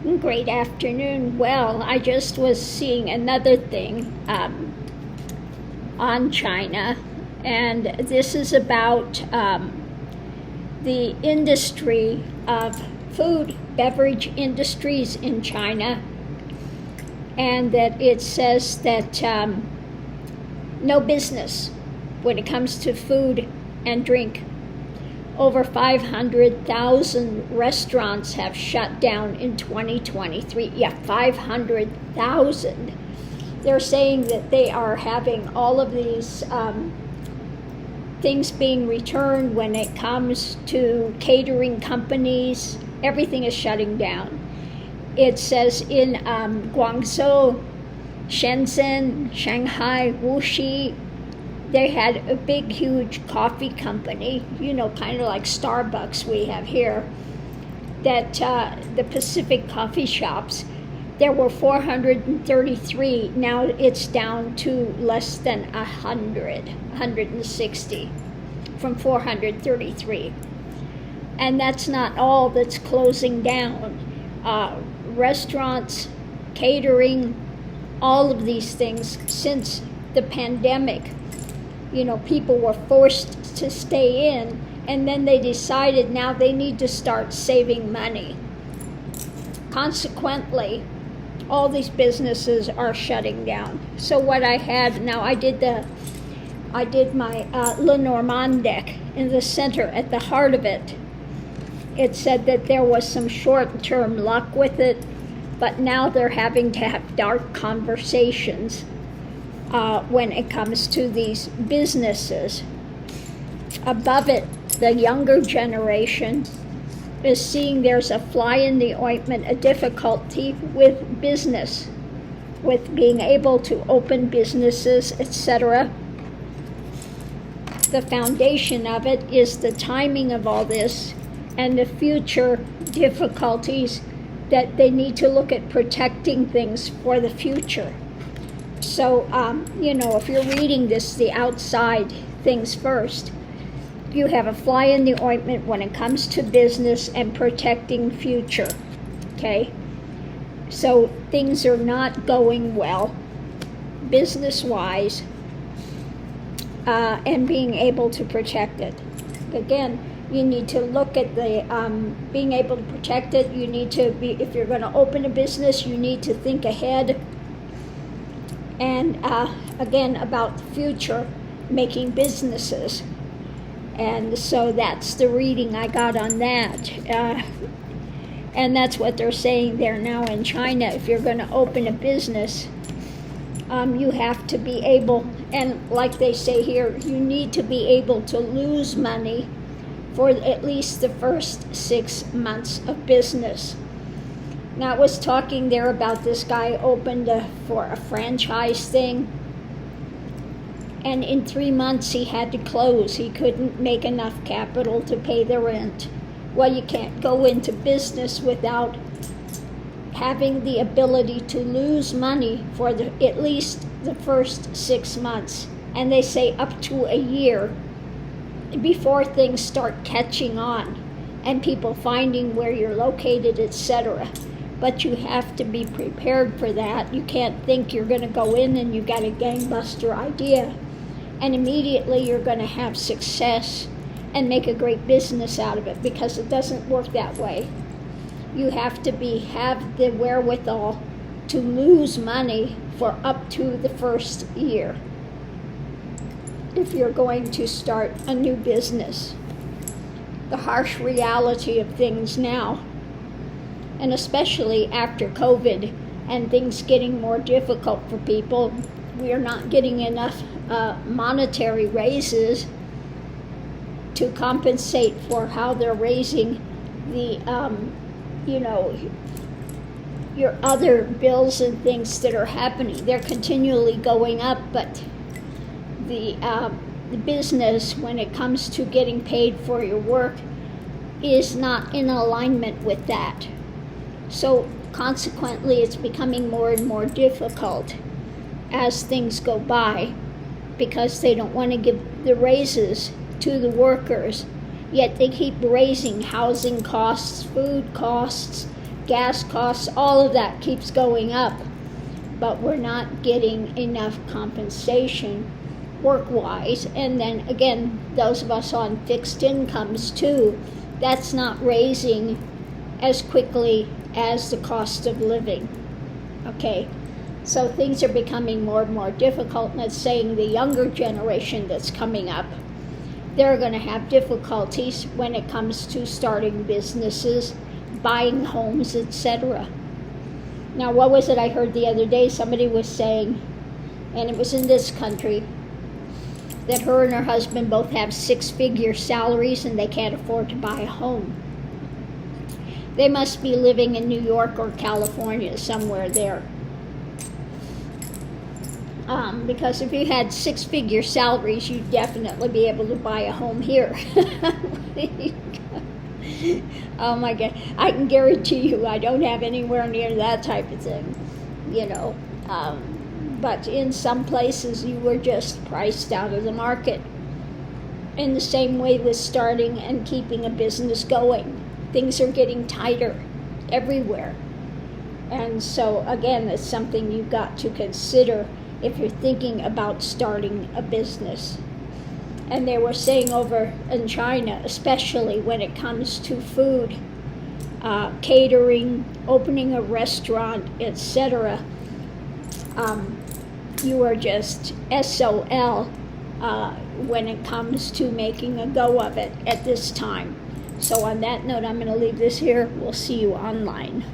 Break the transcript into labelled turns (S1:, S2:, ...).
S1: Great afternoon. Well, I just was seeing another thing on China, and this is about the industry of food, beverage industries in China, and that it says that no business when it comes to food and drink. Over 500,000 restaurants have shut down in 2023. Yeah, 500,000. They're saying that they are having all of these things being returned when it comes to catering companies. Everything is shutting down. It says in Guangzhou, Shenzhen, Shanghai, Wuxi, they had a big, huge coffee company, kind of like Starbucks we have here, that the Pacific coffee shops, there were 433. Now it's down to less than 160 from 433. And that's not all that's closing down. Restaurants, catering, all of these things since the pandemic. People were forced to stay in, and then they decided now they need to start saving money. Consequently, all these businesses are shutting down. So what I had, now I did my Lenormand deck in the center, at the heart of it. It said that there was some short-term luck with it, but now they're having to have dark conversations when it comes to these businesses. Above it, the younger generation is seeing there's a fly in the ointment, a difficulty with business, with being able to open businesses, etc. The foundation of it is the timing of all this and the future difficulties that they need to look at protecting things for the future. So, if you're reading this, the outside things first, you have a fly in the ointment when it comes to business and protecting future, okay? So things are not going well, business-wise, and being able to protect it. Again, you need to look at the being able to protect it. You need to be, if you're going to open a business, you need to think ahead. And again, about the future, making businesses. And so that's the reading I got on that. And that's what they're saying there now in China. If you're going to open a business, you have to be able, and like they say here, you need to be able to lose money for at least the first 6 months of business. Now, I was talking there about this guy opened for a franchise thing, and in 3 months he had to close. He couldn't make enough capital to pay the rent. Well, you can't go into business without having the ability to lose money for at least the first 6 months, and they say up to a year before things start catching on and people finding where you're located, etc. But you have to be prepared for that. You can't think you're going to go in and you got a gangbuster idea and immediately you're going to have success and make a great business out of it, because it doesn't work that way. You have to have the wherewithal to lose money for up to the first year if you're going to start a new business. The harsh reality of things now, and especially after COVID and things getting more difficult for people, we are not getting enough monetary raises to compensate for how they're raising the, your other bills and things that are happening. They're continually going up, but the business, when it comes to getting paid for your work, is not in alignment with that. So consequently, it's becoming more and more difficult as things go by, because they don't want to give the raises to the workers, yet they keep raising housing costs, food costs, gas costs, all of that keeps going up, but we're not getting enough compensation work-wise. And then again, those of us on fixed incomes too, that's not raising as quickly as the cost of living. Okay, so things are becoming more and more difficult, and it's saying the younger generation that's coming up, they're going to have difficulties when it comes to starting businesses, buying homes, etc. Now, what was it I heard the other day? Somebody was saying, and it was in this country, that her and her husband both have six-figure salaries and they can't afford to buy a home. They must be living in New York or California, somewhere there. Because if you had six-figure salaries, you'd definitely be able to buy a home here. Oh my God, I can guarantee you I don't have anywhere near that type of thing, you know. But in some places you were just priced out of the market. In the same way with starting and keeping a business going. Things are getting tighter everywhere. And so again, it's something you've got to consider if you're thinking about starting a business. And they were saying over in China, especially when it comes to food, catering, opening a restaurant, etc., you are just SOL when it comes to making a go of it at this time. So on that note, I'm going to leave this here. We'll see you online.